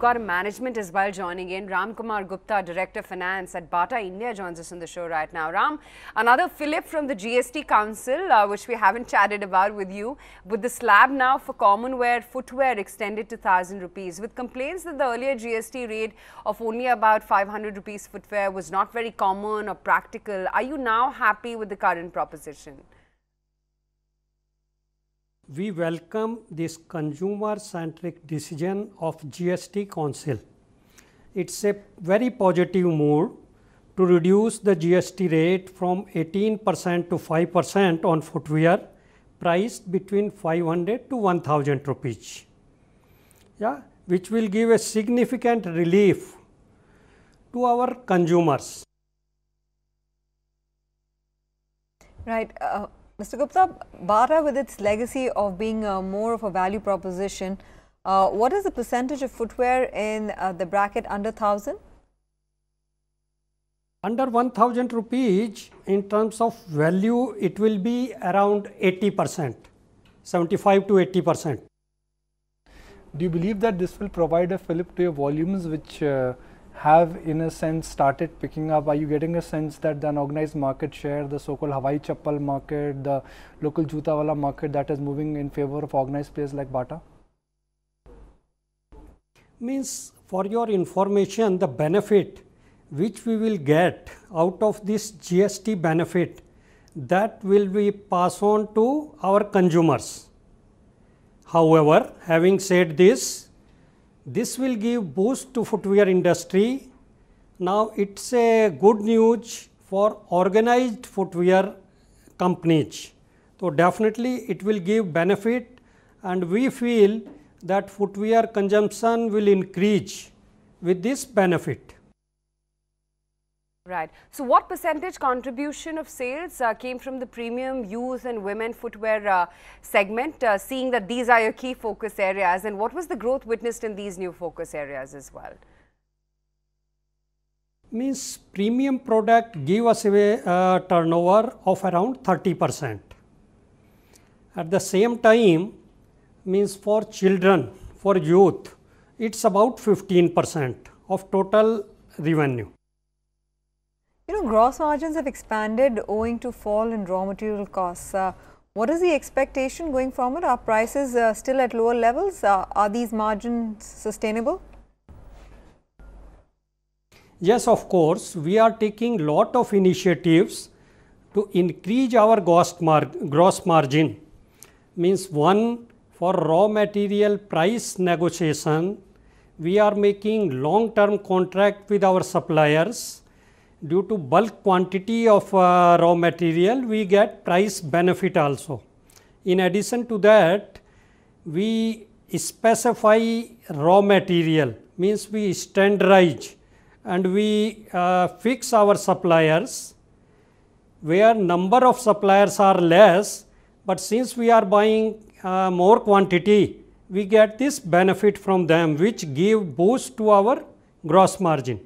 got a management as well joining in. Kumar Gupta, Director Finance at Bata India, joins us on the show right now. Ram, another fillip from the GST Council, which we haven't chatted about with you, with the slab now for common wear footwear extended to 1,000 rupees. With complaints that the earlier GST rate of only about 500 rupees footwear was not very common or practical, are you now happy with the current proposition? We welcome this consumer-centric decision of GST Council. It's a very positive move to reduce the GST rate from 18% to 5% on footwear priced between 500 to 1,000 rupees. Yeah, which will give a significant relief to our consumers. Right. Mr. Gupta, Bata, with its legacy of being more of a value proposition, what is the percentage of footwear in the bracket under 1,000? Under 1,000 rupees, in terms of value, it will be around 80%, 75 to 80%. Do you believe that this will provide a fillip to your volumes, which have in a sense started picking up? Are you getting a sense that the unorganized market share, the so-called Hawaii Chappal market, the local Juta wala market, that is moving in favor of organized players like Bata? Means, for your information, the benefit which we will get out of this GST benefit, that will be passed on to our consumers. However, having said this will give boost to footwear industry. Now, it's a good news for organized footwear companies. So, definitely it will give benefit, and we feel that footwear consumption will increase with this benefit. Right. So, what percentage contribution of sales came from the premium youth and women footwear segment, seeing that these are your key focus areas, and what was the growth witnessed in these new focus areas as well? Means, premium product give us a turnover of around 30%. At the same time, means for children, for youth, it's about 15% of total revenue. You know, gross margins have expanded owing to fall in raw material costs. What is the expectation going forward? Are prices still at lower levels? Are these margins sustainable? Yes, of course. We are taking lot of initiatives to increase our gross margin. Means, one, for raw material price negotiation, we are making long-term contract with our suppliers. Due to bulk quantity of raw material, we get price benefit also. In addition to that, we specify raw material, means we standardize and we fix our suppliers, where number of suppliers are less, but since we are buying more quantity, we get this benefit from them, which give boost to our gross margin.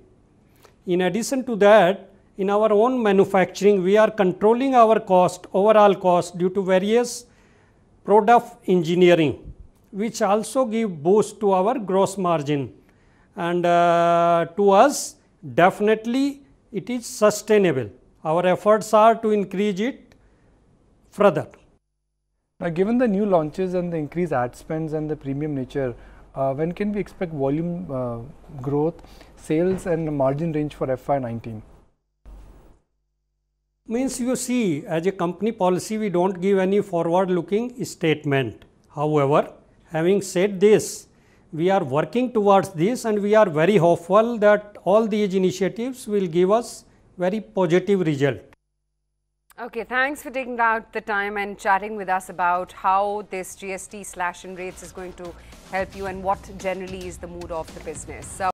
In addition to that, in our own manufacturing, we are controlling our cost, overall cost, due to various product engineering, which also give boost to our gross margin. And to us, definitely it is sustainable. Our efforts are to increase it further. Now, given the new launches and the increased ad spends and the premium nature, when can we expect volume growth, sales and margin range for FY19? Means, you see, as a company policy, we don't give any forward-looking statement. However, having said this, we are working towards this, and we are very hopeful that all these initiatives will give us very positive result. Okay, thanks for taking out the time and chatting with us about how this GST slash in rates is going to help you and what generally is the mood of the business.